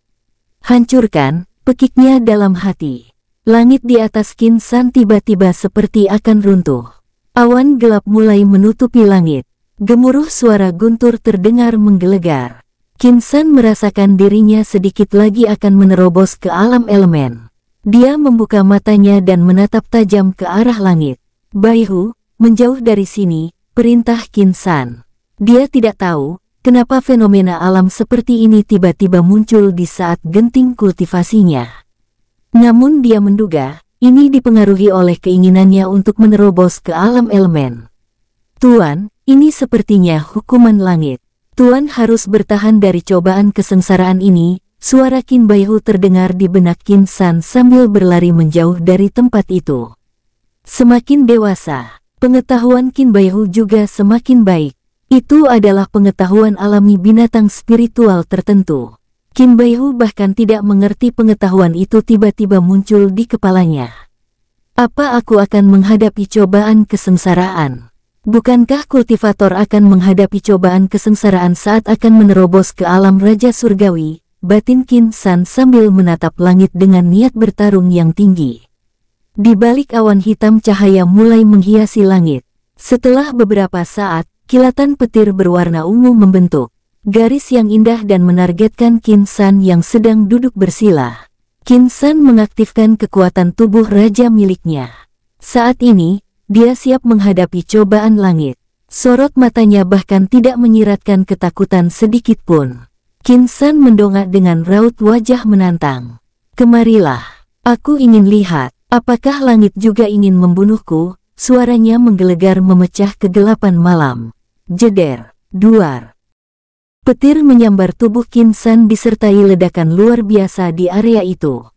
Hancurkan, pekiknya dalam hati. Langit di atas Qin San tiba-tiba seperti akan runtuh. Awan gelap mulai menutupi langit. Gemuruh suara guntur terdengar menggelegar. Qin San merasakan dirinya sedikit lagi akan menerobos ke alam elemen. Dia membuka matanya dan menatap tajam ke arah langit. Baihu, menjauh dari sini, perintah Qin San. Dia tidak tahu kenapa fenomena alam seperti ini tiba-tiba muncul di saat genting kultivasinya. Namun dia menduga, ini dipengaruhi oleh keinginannya untuk menerobos ke alam elemen. Tuan, ini sepertinya hukuman langit. Tuan harus bertahan dari cobaan kesengsaraan ini. Suara Qin Baihu terdengar di benak Qin San sambil berlari menjauh dari tempat itu. Semakin dewasa, pengetahuan Qin Baihu juga semakin baik. Itu adalah pengetahuan alami binatang spiritual tertentu. Qin Baihu bahkan tidak mengerti pengetahuan itu tiba-tiba muncul di kepalanya. Apa aku akan menghadapi cobaan kesengsaraan? Bukankah kultivator akan menghadapi cobaan kesengsaraan saat akan menerobos ke alam Raja Surgawi? Batin Qin San sambil menatap langit dengan niat bertarung yang tinggi. Di balik awan hitam cahaya mulai menghiasi langit. Setelah beberapa saat, kilatan petir berwarna ungu membentuk garis yang indah dan menargetkan Qin San yang sedang duduk bersila. Qin San mengaktifkan kekuatan tubuh raja miliknya. Saat ini, dia siap menghadapi cobaan langit. Sorot matanya bahkan tidak menyiratkan ketakutan sedikit pun. Qin San mendongak dengan raut wajah menantang. Kemarilah, aku ingin lihat, apakah langit juga ingin membunuhku? Suaranya menggelegar memecah kegelapan malam. Jeder, duar. Petir menyambar tubuh Qin San disertai ledakan luar biasa di area itu.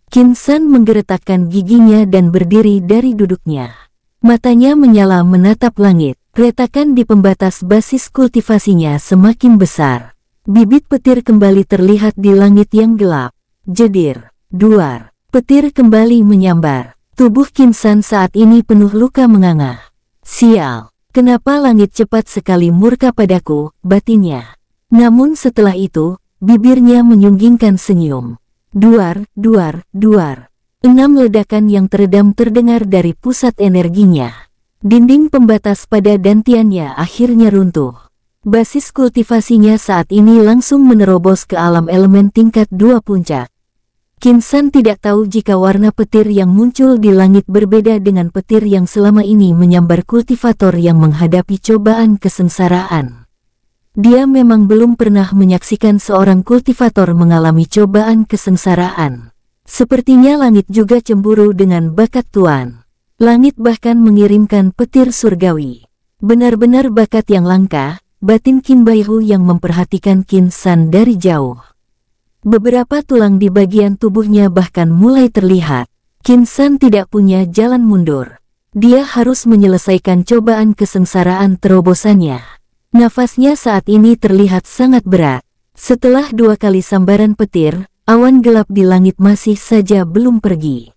Qin San menggeretakkan giginya dan berdiri dari duduknya. Matanya menyala menatap langit. Retakan di pembatas basis kultivasinya semakin besar. Bibit petir kembali terlihat di langit yang gelap. Jedir, duar. Petir kembali menyambar. Tubuh Qin San saat ini penuh luka menganga. Sial, kenapa langit cepat sekali murka padaku, batinnya. Namun setelah itu, bibirnya menyunggingkan senyum. Duar, duar, duar. 6 ledakan yang teredam terdengar dari pusat energinya. Dinding pembatas pada dantiannya akhirnya runtuh. Basis kultivasinya saat ini langsung menerobos ke alam elemen tingkat 2 puncak. Qin San tidak tahu jika warna petir yang muncul di langit berbeda dengan petir yang selama ini menyambar kultivator yang menghadapi cobaan kesengsaraan. Dia memang belum pernah menyaksikan seorang kultivator mengalami cobaan kesengsaraan. Sepertinya langit juga cemburu dengan bakat tuan. Langit bahkan mengirimkan petir surgawi. Benar-benar bakat yang langka, batin Qin Baihu yang memperhatikan Qin San dari jauh. Beberapa tulang di bagian tubuhnya bahkan mulai terlihat. Qin San tidak punya jalan mundur. Dia harus menyelesaikan cobaan kesengsaraan terobosannya. Nafasnya saat ini terlihat sangat berat. Setelah 2 kali sambaran petir, awan gelap di langit masih saja belum pergi.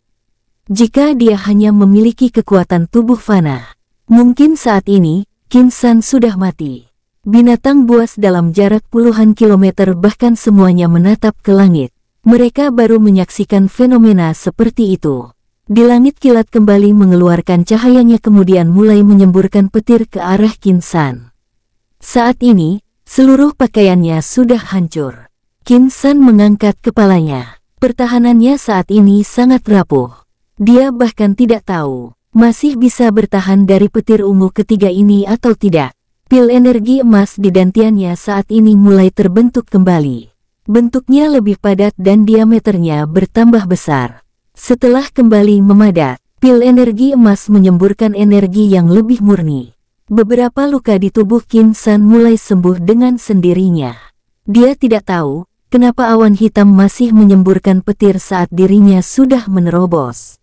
Jika dia hanya memiliki kekuatan tubuh fana, mungkin saat ini Qin San sudah mati. Binatang buas dalam jarak puluhan kilometer bahkan semuanya menatap ke langit. Mereka baru menyaksikan fenomena seperti itu. Di langit kilat kembali mengeluarkan cahayanya kemudian mulai menyemburkan petir ke arah Qin San. Saat ini, seluruh pakaiannya sudah hancur. Qin San mengangkat kepalanya. Pertahanannya saat ini sangat rapuh. Dia bahkan tidak tahu, masih bisa bertahan dari petir ungu ketiga ini atau tidak. Pil energi emas di dantiannya saat ini mulai terbentuk kembali. Bentuknya lebih padat dan diameternya bertambah besar. Setelah kembali memadat, pil energi emas menyemburkan energi yang lebih murni. Beberapa luka di tubuh Qin San mulai sembuh dengan sendirinya. Dia tidak tahu kenapa awan hitam masih menyemburkan petir saat dirinya sudah menerobos.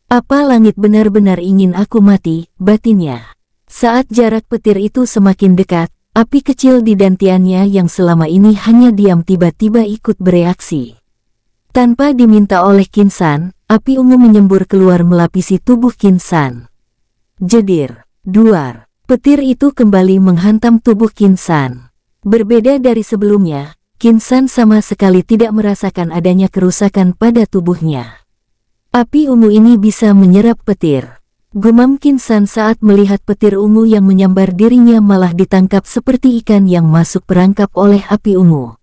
Apa langit benar-benar ingin aku mati, batinnya. Saat jarak petir itu semakin dekat, api kecil di dantiannya yang selama ini hanya diam tiba-tiba ikut bereaksi. Tanpa diminta oleh Qin San, api ungu menyembur keluar melapisi tubuh Qin San. Jedir, duar, petir itu kembali menghantam tubuh Qin San. Berbeda dari sebelumnya, Qin San sama sekali tidak merasakan adanya kerusakan pada tubuhnya. Api ungu ini bisa menyerap petir. Gumam Qin San saat melihat petir ungu yang menyambar dirinya malah ditangkap seperti ikan yang masuk perangkap oleh api ungu.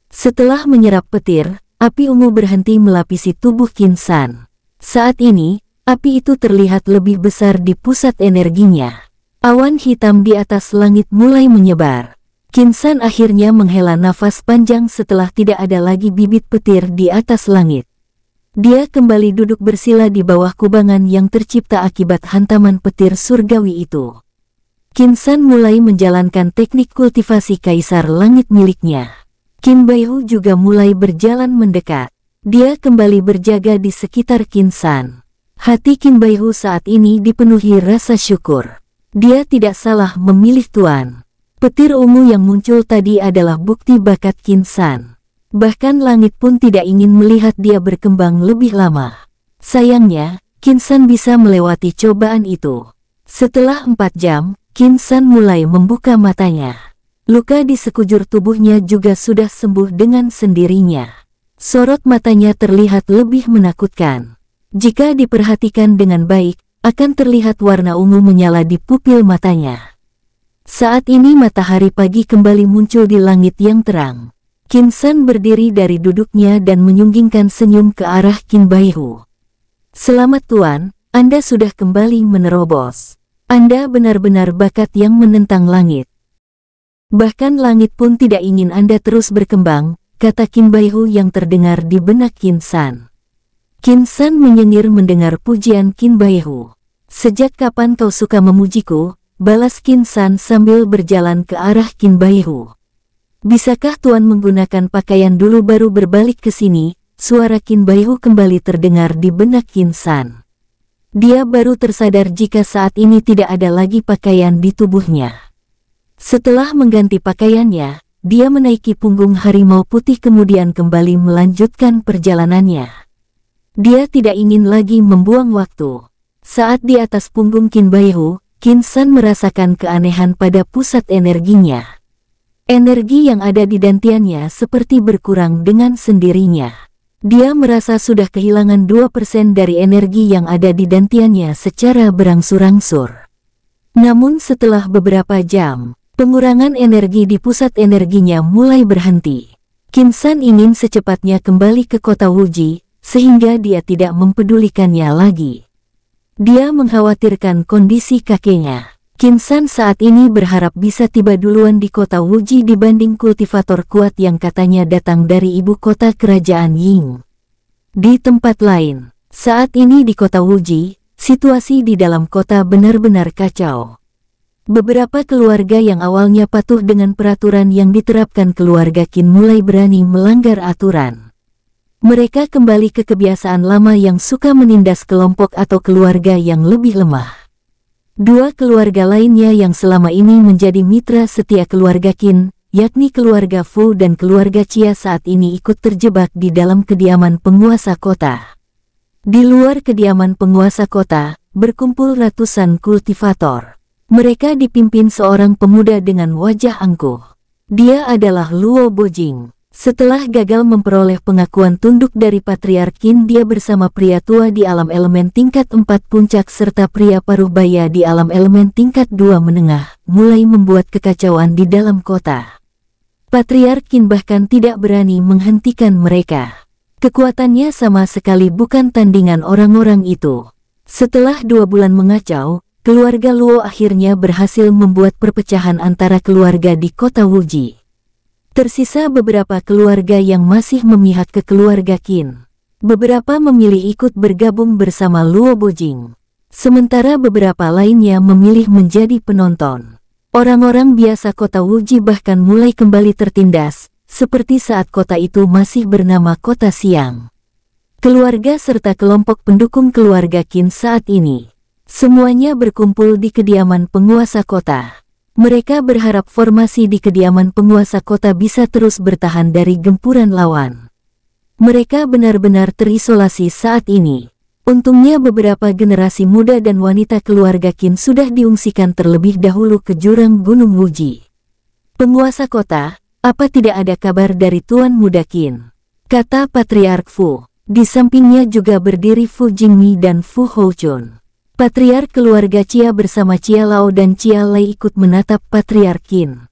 Setelah menyerap petir, api ungu berhenti melapisi tubuh Qin San. Saat ini, api itu terlihat lebih besar di pusat energinya. Awan hitam di atas langit mulai menyebar. Qin San akhirnya menghela nafas panjang setelah tidak ada lagi bibit petir di atas langit. Dia kembali duduk bersila di bawah kubangan yang tercipta akibat hantaman petir surgawi itu. Qin San mulai menjalankan teknik kultivasi kaisar langit miliknya. Qin Baihu juga mulai berjalan mendekat. Dia kembali berjaga di sekitar Qin San. Hati Qin Baihu saat ini dipenuhi rasa syukur. Dia tidak salah memilih tuan. Petir ungu yang muncul tadi adalah bukti bakat Qin San. Bahkan langit pun tidak ingin melihat dia berkembang lebih lama. Sayangnya, Qin San bisa melewati cobaan itu. Setelah 4 jam, Qin San mulai membuka matanya. Luka di sekujur tubuhnya juga sudah sembuh dengan sendirinya. Sorot matanya terlihat lebih menakutkan. Jika diperhatikan dengan baik, akan terlihat warna ungu menyala di pupil matanya. Saat ini matahari pagi kembali muncul di langit yang terang. Qin San berdiri dari duduknya dan menyunggingkan senyum ke arah Qin Baihu. Selamat tuan, Anda sudah kembali menerobos. Anda benar-benar bakat yang menentang langit. Bahkan langit pun tidak ingin Anda terus berkembang, kata Qin Baihu yang terdengar di benak Qin San. Qin San menyengir mendengar pujian Qin Baihu. Sejak kapan kau suka memujiku? Balas Qin San sambil berjalan ke arah Qin Baihu. Bisakah tuan menggunakan pakaian dulu baru berbalik ke sini? Suara Qin Baihu kembali terdengar di benak Qin San. Dia baru tersadar jika saat ini tidak ada lagi pakaian di tubuhnya. Setelah mengganti pakaiannya, dia menaiki punggung harimau putih kemudian kembali melanjutkan perjalanannya. Dia tidak ingin lagi membuang waktu. Saat di atas punggung Qin Baihu, Qin San merasakan keanehan pada pusat energinya. Energi yang ada di dantiannya seperti berkurang dengan sendirinya. Dia merasa sudah kehilangan 2% dari energi yang ada di dantiannya secara berangsur-angsur. Namun setelah beberapa jam, pengurangan energi di pusat energinya mulai berhenti. Qin San ingin secepatnya kembali ke kota Wuji, sehingga dia tidak mempedulikannya lagi. Dia mengkhawatirkan kondisi kakeknya. Qin San saat ini berharap bisa tiba duluan di kota Wuji dibanding kultivator kuat yang katanya datang dari ibu kota kerajaan Ying. Di tempat lain, saat ini di kota Wuji, situasi di dalam kota benar-benar kacau. Beberapa keluarga yang awalnya patuh dengan peraturan yang diterapkan keluarga Qin mulai berani melanggar aturan. Mereka kembali ke kebiasaan lama yang suka menindas kelompok atau keluarga yang lebih lemah. Dua keluarga lainnya yang selama ini menjadi mitra setia keluarga Qin, yakni keluarga Fu dan keluarga Chia saat ini ikut terjebak di dalam kediaman penguasa kota. Di luar kediaman penguasa kota, berkumpul ratusan kultivator. Mereka dipimpin seorang pemuda dengan wajah angkuh. Dia adalah Luo Bojing. Setelah gagal memperoleh pengakuan tunduk dari Patriark Qin, dia bersama pria tua di alam elemen tingkat 4 puncak serta pria paruh baya di alam elemen tingkat 2 menengah, mulai membuat kekacauan di dalam kota. Patriark Qin bahkan tidak berani menghentikan mereka. Kekuatannya sama sekali bukan tandingan orang-orang itu. Setelah 2 bulan mengacau, keluarga Luo akhirnya berhasil membuat perpecahan antara keluarga di kota Wuji. Tersisa beberapa keluarga yang masih memihak ke keluarga Qin. Beberapa memilih ikut bergabung bersama Luo Bojing. Sementara beberapa lainnya memilih menjadi penonton. Orang-orang biasa kota Wuji bahkan mulai kembali tertindas, seperti saat kota itu masih bernama Kota Siang. Keluarga serta kelompok pendukung keluarga Qin saat ini, semuanya berkumpul di kediaman penguasa kota. Mereka berharap formasi di kediaman penguasa kota bisa terus bertahan dari gempuran lawan. Mereka benar-benar terisolasi saat ini. Untungnya beberapa generasi muda dan wanita keluarga Qin sudah diungsikan terlebih dahulu ke jurang Gunung Wuji. Penguasa kota, apa tidak ada kabar dari Tuan Muda Qin? Kata Patriark Fu. Di sampingnya juga berdiri Fu Jingmi dan Fu Houchun. Patriark keluarga Chia bersama Chia Lao dan Chia Lei ikut menatap Patriark Qin.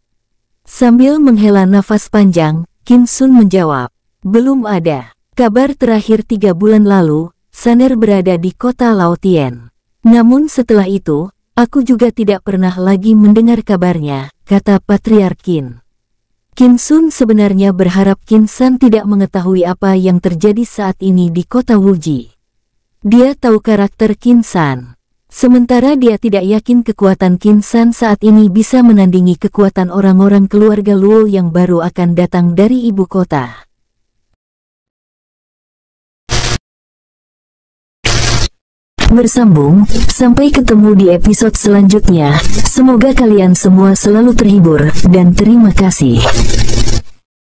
Sambil menghela nafas panjang, Qin Sun menjawab, "Belum ada. Kabar terakhir 3 bulan lalu, Saner berada di kota Laotien. Namun setelah itu, aku juga tidak pernah lagi mendengar kabarnya," kata Patriark Qin. Qin Sun sebenarnya berharap Qin San tidak mengetahui apa yang terjadi saat ini di kota Wuji. Dia tahu karakter Qin San. Sementara dia tidak yakin kekuatan Qin San saat ini bisa menandingi kekuatan orang-orang keluarga Luo yang baru akan datang dari ibu kota. Bersambung, sampai ketemu di episode selanjutnya. Semoga kalian semua selalu terhibur, dan terima kasih.